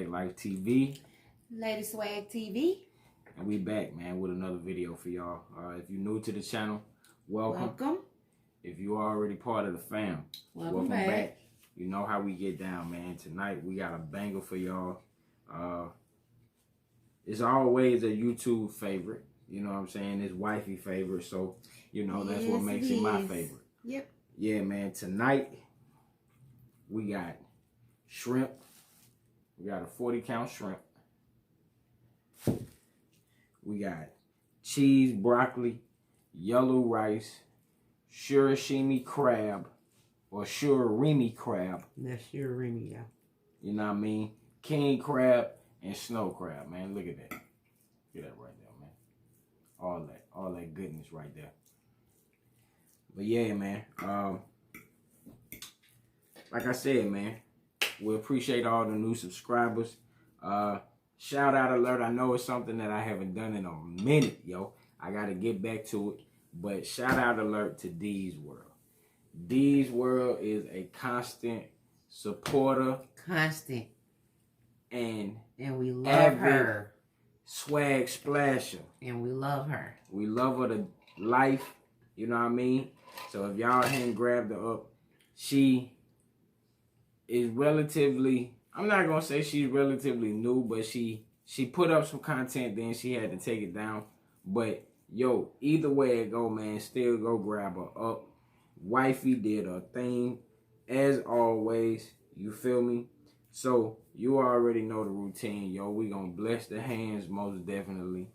Life TV. Lady Swag TV. And we back, man, with another video for y'all. If you're new to the channel, welcome. If you're already part of the fam, welcome back. You know how we get down, man. Tonight, we got a banger for y'all. It's always a YouTube favorite. You know what I'm saying? It's wifey favorite. So, you know, that's what makes it my favorite. Yep. Yeah, man. Tonight, we got shrimp. We got a 40-count shrimp. We got cheese, broccoli, yellow rice, surimi crab, or surimi crab. That's surimi, yeah. You know what I mean? King crab and snow crab, man. Look at that. Look at that right there, man. All that goodness right there. But yeah, man. Like I said, man, we appreciate all the new subscribers. Shout out alert. I know it's something that I haven't done in a minute, yo. I got to get back to it. But shout out alert to Dee's World. Dee's World is a constant supporter. Constant. And we love her. Swag splasher. And we love her. We love her to life. You know what I mean? So if y'all hadn't grabbed her up, she is relatively, I'm not going to say she's relatively new, but she put up some content, then she had to take it down. But, yo, either way it go, man, still go grab her up. Wifey did her thing, as always. You feel me? So, you already know the routine, yo. We going to bless the hands most definitely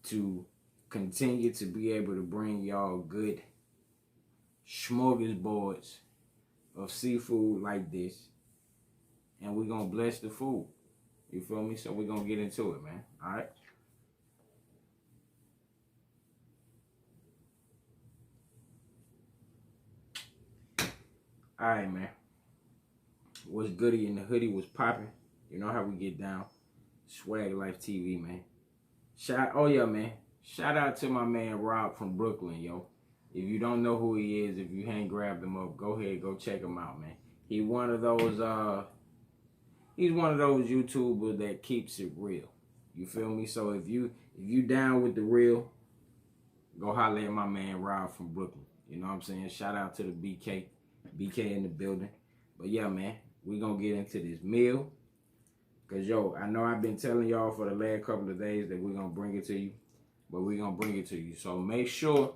to continue to be able to bring y'all good smorgasbords of seafood like this. And we're going to bless the food. You feel me? So we're going to get into it, man. All right? All right, man. What's goody in the hoodie was popping. You know how we get down. Swag Life TV, man. Oh, yeah, man. Shout out to my man Rob from Brooklyn, yo. If you don't know who he is, if you ain't grabbed him up, go ahead, go check him out, man. He's one of those YouTubers that keeps it real. You feel me? So if you down with the real, go holler at my man Rob from Brooklyn. You know what I'm saying? Shout out to the BK in the building. But yeah, man, we gonna get into this meal. Cause yo, I know I've been telling y'all for the last couple of days that we're gonna bring it to you. But we're gonna bring it to you. So make sure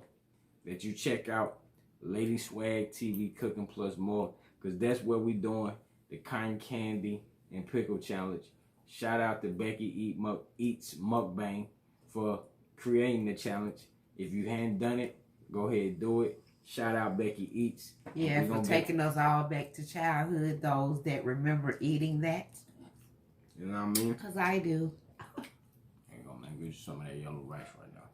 that you check out Lady Swag TV Cooking Plus More. Cause that's where we doing the cotton candy and pickle challenge. Shout out to Becky Eats Mukbang for creating the challenge. If you hadn't done it, go ahead and do it. Shout out Becky Eats. Yeah, for taking us all back to childhood, those that remember eating that. You know what I mean? Because I do. There you go, man. Get you some of that yellow rice right now.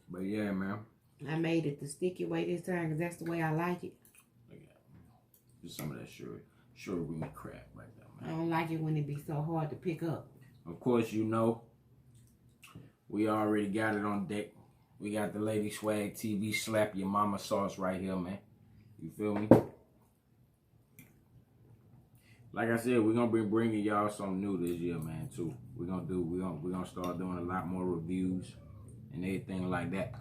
But yeah, man. I made it the sticky way this time because that's the way I like it. Look at that. Just some of that surimi crab right there, man. I don't like it when it be so hard to pick up. Of course, you know, we already got it on deck. We got the Lady Swag TV Slap Your Mama sauce right here, man. You feel me? Like I said, we're gonna be bringing y'all something new this year, man. Too. We're gonna start doing a lot more reviews and everything like that.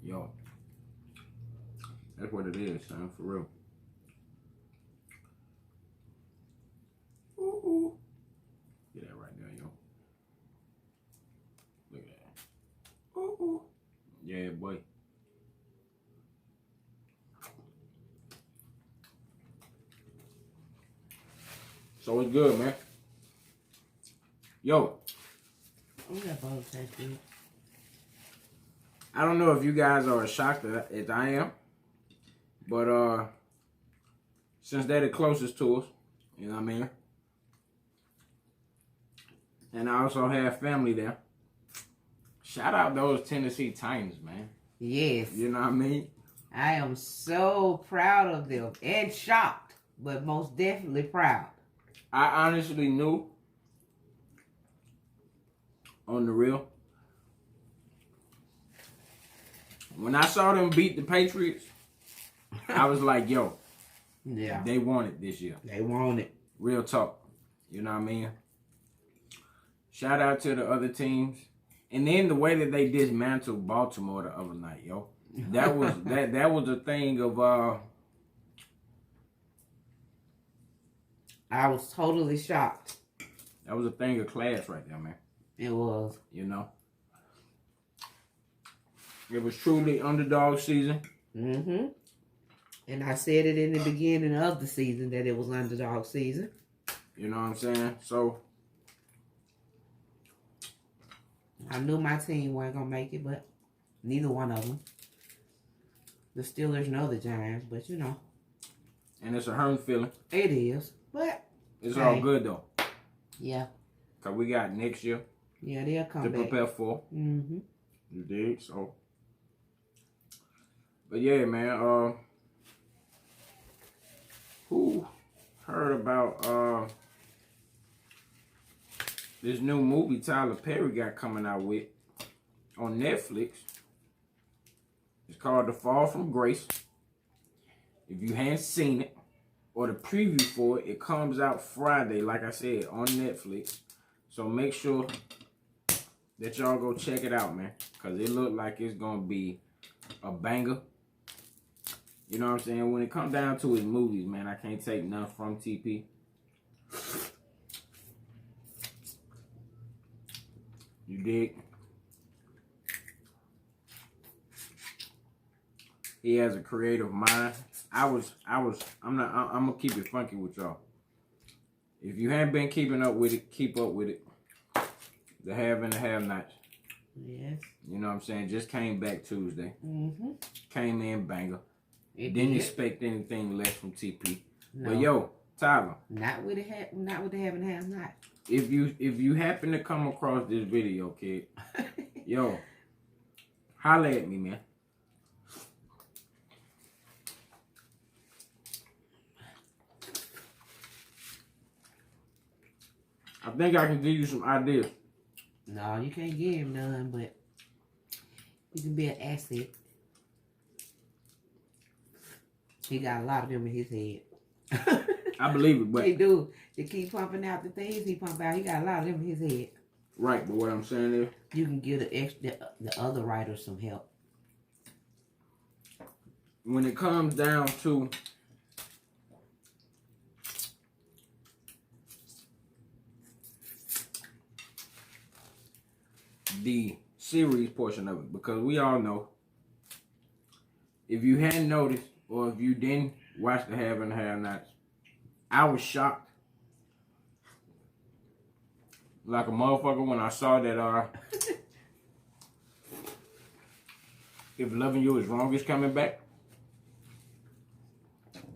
Yo, that's what it is, son. For real. Ooh. Get that right there, yo. Look at that. Ooh. Yeah, boy. So it's good, man. Yo. I don't know if you guys are as shocked as I am, but since they're the closest to us, you know what I mean? And I also have family there. Shout out those Tennessee Titans, man. Yes. You know what I mean? I am so proud of them and shocked, but most definitely proud. I honestly knew on the real when I saw them beat the Patriots, I was like, yo, yeah, they won it this year. they want it. Real talk. You know what I mean? Shout out to the other teams. And then the way that they dismantled Baltimore the other night, yo. That was that was a thing of I was totally shocked. that was a thing of class right there, man. It was. You know. It was truly underdog season. Mm-hmm. And I said it in the beginning of the season that it was underdog season. You know what I'm saying? So I knew my team wasn't gonna make it, but neither one of them. The Steelers know the Giants, but you know. And it's a hurt feeling. It is. But it's all good though. Yeah. Cause we got next year. Yeah, they'll come to back. prepare for. Mm-hmm. You dig? So but yeah, man, who heard about this new movie Tyler Perry got coming out with on Netflix? It's called The Fall from Grace. If you hadn't seen it, or the preview for it, it comes out Friday, like I said, on Netflix. So make sure that y'all go check it out, man. Because it look like it's going to be a banger. You know what I'm saying? When it comes down to his movies, man, I can't take none from TP. You dig? He has a creative mind. I'm gonna keep it funky with y'all. If you haven't been keeping up with it, keep up with it. The have and the have nots. Yes. You know what I'm saying? Just came back Tuesday. Mm-hmm. Came in banger. Didn't expect anything less from TP. No. But yo, Tyler. Not with the have and have not. If you happen to come across this video, kid, yo, holla at me, man. I think I can give you some ideas. No, you can't give him none, but you can be an asset. He got a lot of them in his head. I believe it, but he do. They keep pumping out the things he pump out. He got a lot of them in his head. Right, but what I'm saying is, you can give the other writers some help. When it comes down to the series portion of it, because we all know, if you hadn't noticed or if you didn't watch the have and the have nots, I was shocked like a motherfucker when I saw that If Loving You Is Wrong is coming back.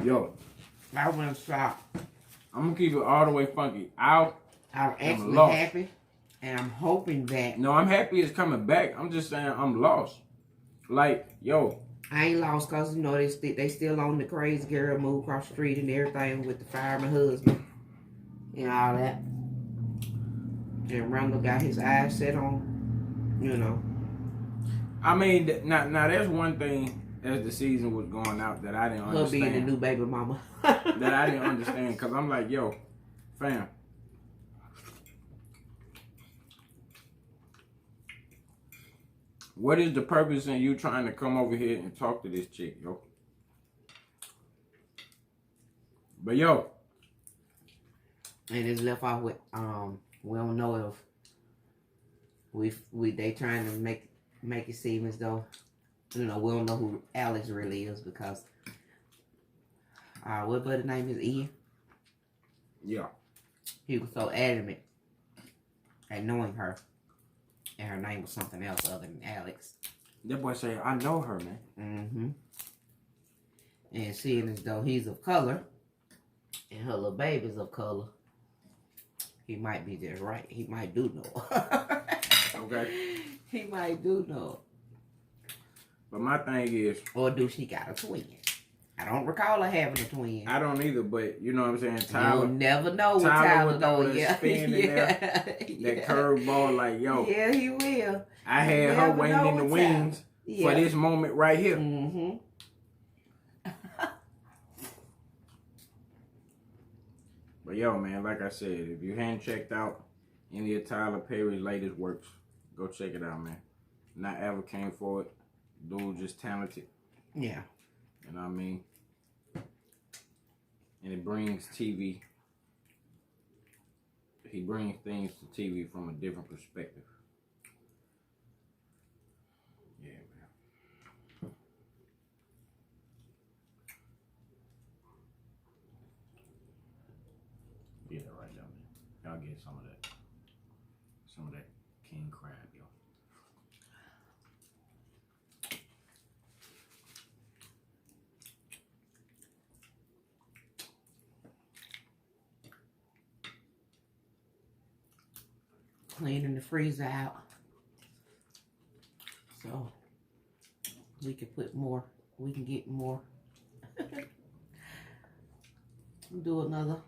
Yo, I was shocked. I'm gonna keep it all the way funky. I'm actually happy, and I'm hoping that. No, I'm happy it's coming back. I'm just saying I'm lost. Like, yo, I ain't lost because, you know, they still on the crazy girl move across the street and everything with the fireman husband and all that. And Randall got his eyes set on, you know. I mean, now that's one thing as the season was going out that I didn't understand. Her being the new baby mama. That I didn't understand, because I'm like, yo, fam. What is the purpose in you trying to come over here and talk to this chick, yo? But yo. And it's left off with, we don't know if they trying to make it seem as though, you know, we don't know who Alex really is because, what buddy name is Ian? Yeah. He was so adamant at knowing her. And her name was something else other than Alex. That boy say, I know her, man. Mm-hmm. And seeing as though he's of color, and her little baby's of color, he might be just right. He might do know. Okay. He might do know. But my thing is... Or do she got a twin? I don't recall her having a twin. I don't either, but you know what I'm saying? Tyler... You'll never know with Tyler Tyler though. Yeah. Spin in there, that curveball, like, yo. Yeah, he will. I had her waiting in the wings Yeah. for this moment right here. Mm-hmm. But yo, man, like I said, if you hadn't checked out any of Tyler Perry's latest works, go check it out, man. Not ever came for it. Dude just talented. Yeah. You know what I mean? And it brings TV. He brings things to TV from a different perspective. Yeah, man. Get it right down there. Y'all get some of that. Some of that king crab, yo. Cleaning the freezer out. So we can put more. We can get more. Do another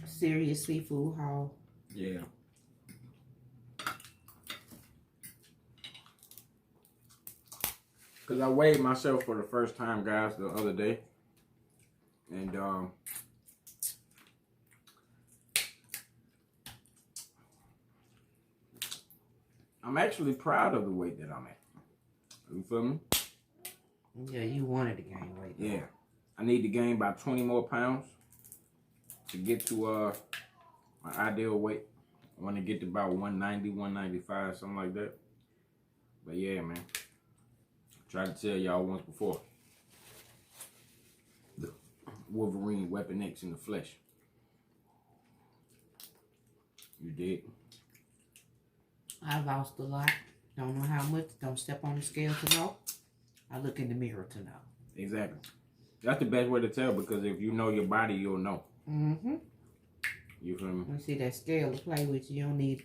serious seafood haul. Yeah. Because I weighed myself for the first time, guys, the other day. And, I'm actually proud of the weight that I'm at. You feel me? Yeah, you wanted to gain weight. Yeah. I need to gain about 20 more pounds to get to my ideal weight. I want to get to about 190, 195, something like that. But yeah, man. Tried to tell y'all once before. The Wolverine Weapon X in the flesh. You did. I lost a lot. Don't know how much. Don't step on the scale to know. I look in the mirror to know. Exactly. That's the best way to tell, because if you know your body, you'll know. Mm-hmm. You feel me? You see that scale to play with, you don't need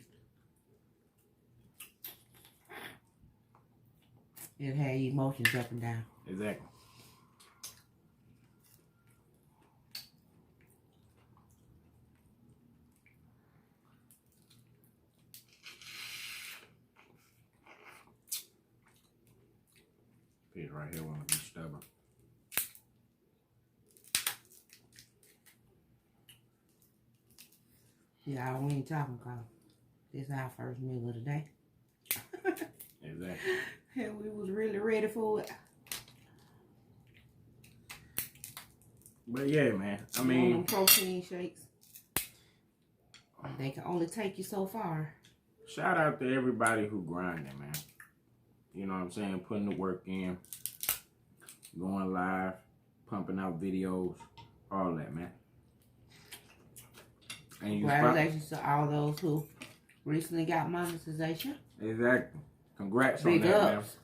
it. It had emotions up and down. Exactly. Piece right here want to be stubborn. Yeah, we ain't talking about this is our first meal of the day. Exactly. And we was really ready for it. But yeah, man. I Them mean, protein shakes. They can only take you so far. shout out to everybody who grinding, man. You know what I'm saying? Putting the work in, going live, pumping out videos, all that, man. And you Congratulations to all those who recently got monetization. Exactly. Congrats Big on that, ups.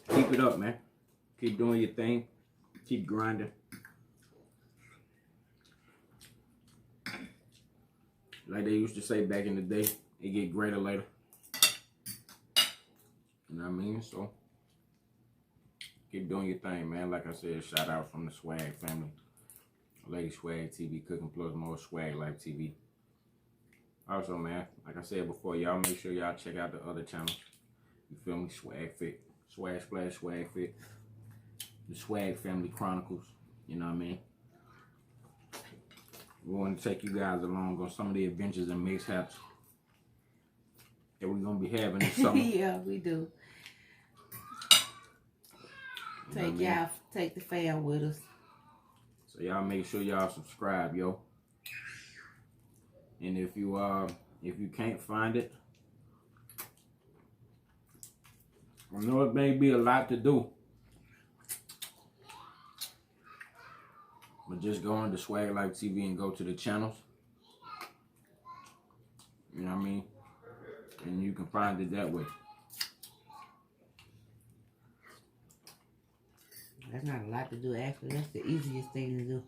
man. Keep it up, man. Keep doing your thing. Keep grinding. Like they used to say back in the day, it get greater later. You know what I mean? So, keep doing your thing, man. Like I said, shout out from the Swag family. Lady Swag TV, Cooking Plus More, Swag Life TV. Also, man, like I said before, y'all make sure y'all check out the other channels. You feel me? Swag Fit, Swag Splash, Swag Fit, the Swag Family Chronicles. You know what I mean? We want to take you guys along on some of the adventures and mishaps that we're going to be having this summer. Yeah, we do. Take y'all, take the fam with us. So y'all make sure y'all subscribe, yo. And if you can't find it, I know it may be a lot to do, but just go on to Swag Life TV and go to the channels. You know what I mean? And you can find it that way. That's not a lot to do, actually. That's the easiest thing to do.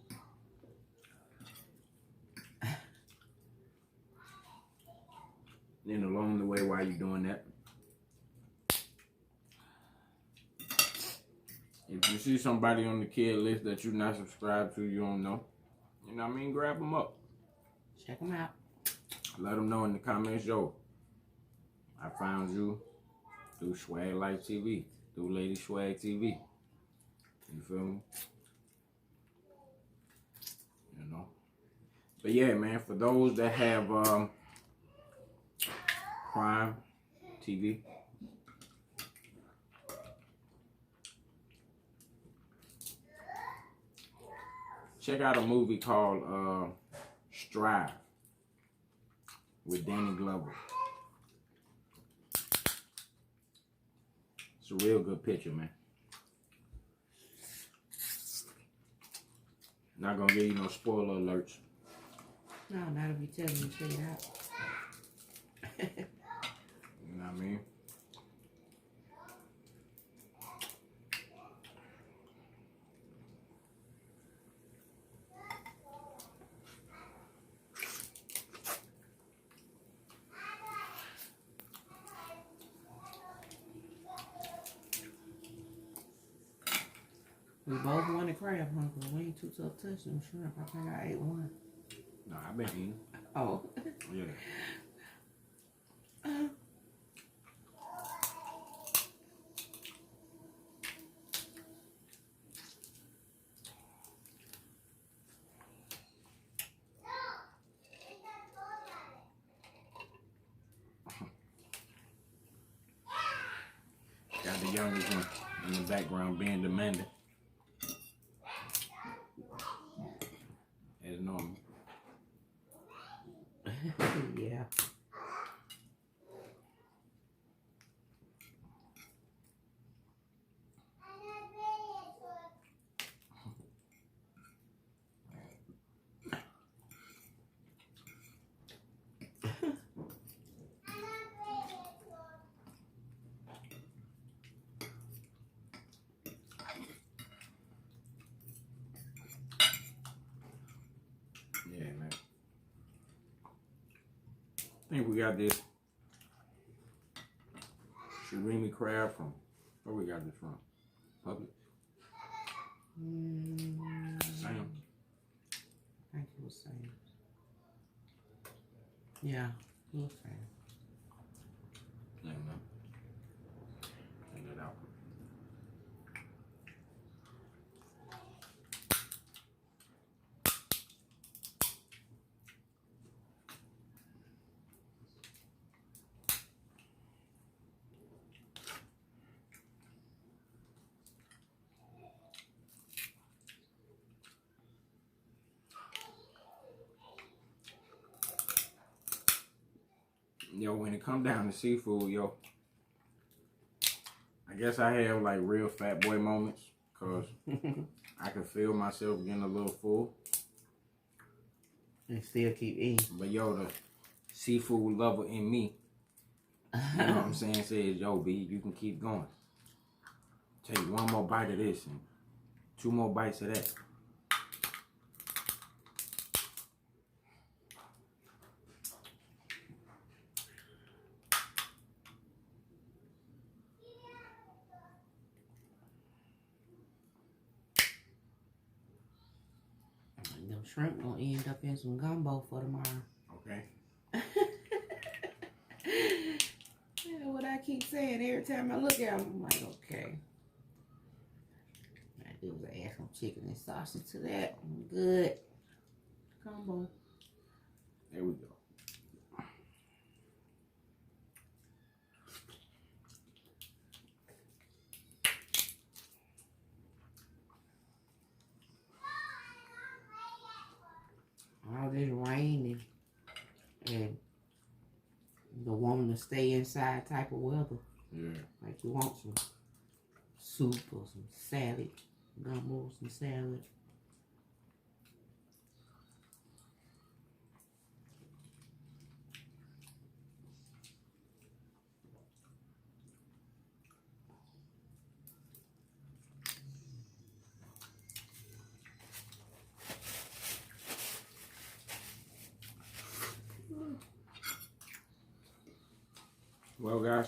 And along the way, while you're doing that, if you see somebody on the kid list that you're not subscribed to, you don't know, you know what I mean? Grab them up. Check them out. Let them know in the comments, yo, I found you. through Swag Life TV, through Lady Swag TV. You feel me? You know. But yeah, man, for those that have Prime TV, check out a movie called Strive with Danny Glover. It's a real good picture, man. Not gonna give you no spoiler alerts. No, not if you tell me to check it out. You know what I mean? We both wanted crab, huh? But we ain't too tough touching them shrimp. I think I ate one. No, I've been eating. Oh. Yeah. Got the youngest one in the background being demanding. As normal. Yeah. Yeah, man. I think we got this surimi crab from, where we got this from? Public? Sam? I think it was Sam. Yeah, it was Sam. Yeah, man. Check that out. Yo, when it come down to seafood, yo, I guess I have like real fat boy moments, cause I can feel myself getting a little full. And still keep eating. But yo, the seafood lover in me, you know what I'm saying, says, yo, B, you can keep going. Take one more bite of this and 2 more bites of that. Them shrimp gonna end up in some gumbo for tomorrow. Okay. Yeah, what I keep saying every time I look at them, I'm like, okay. I do is add some chicken and sausage to that. I'm good. Combo. There we go. All this rain and the woman to stay inside type of weather. Yeah. Like you want some soup or some salad, gumbo, some salad. Well, guys,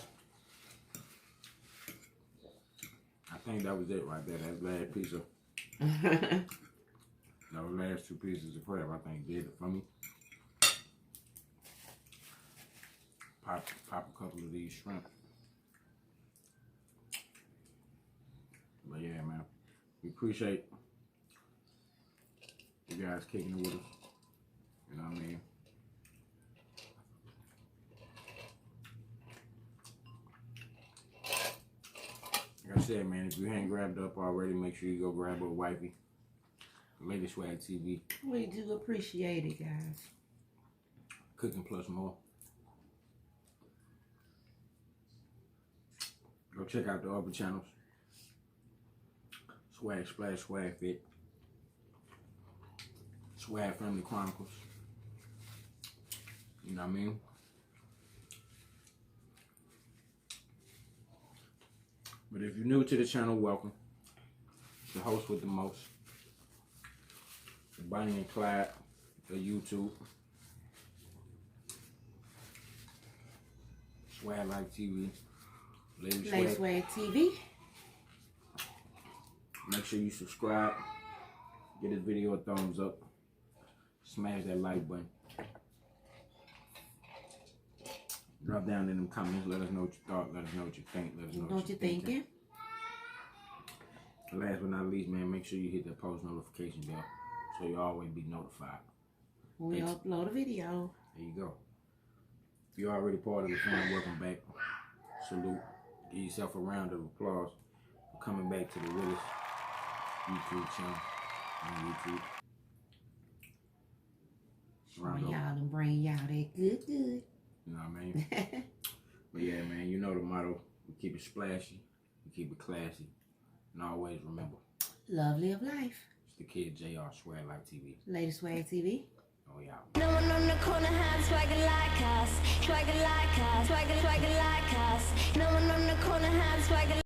I think that was it right there. That last piece of, those last 2 pieces of crab, I think did it for me. Pop a couple of these shrimp. But yeah, man, we appreciate you guys kicking it with us. You know what I mean? Like I said, man, if you ain't grabbed up already, make sure you go grab up Wifey. Lady Swag TV. We do appreciate it, guys. Cooking plus more. Go check out the other channels. Swag Splash, Swag Fit, Swag Family Chronicles. You know what I mean? But if you're new to the channel, welcome. The host with the most. Bonnie and Clyde, the YouTube. Swag Life TV. Lady Swag TV. Make sure you subscribe. Give this video a thumbs up. Smash that like button. Drop down in them comments. Let us know what you thought. Let us know what you think. Let us know what you're thinking. Last but not least, man, make sure you hit that post notification bell so you always be notified when we upload a video. There you go. If you're already part of the family, welcome back. Salute. Give yourself a round of applause for coming back to the Willis YouTube channel on YouTube. Showing y'all and bring y'all that good. You know what I mean? But yeah, man, you know the motto. We keep it splashy. We keep it classy. And always remember. Love, live life. It's the kid JR, Swag Life TV. Lady Swag TV. Oh, yeah. No one on the corner has swagger like us. Swagger like us. Swagger like us. No one on the corner has swagger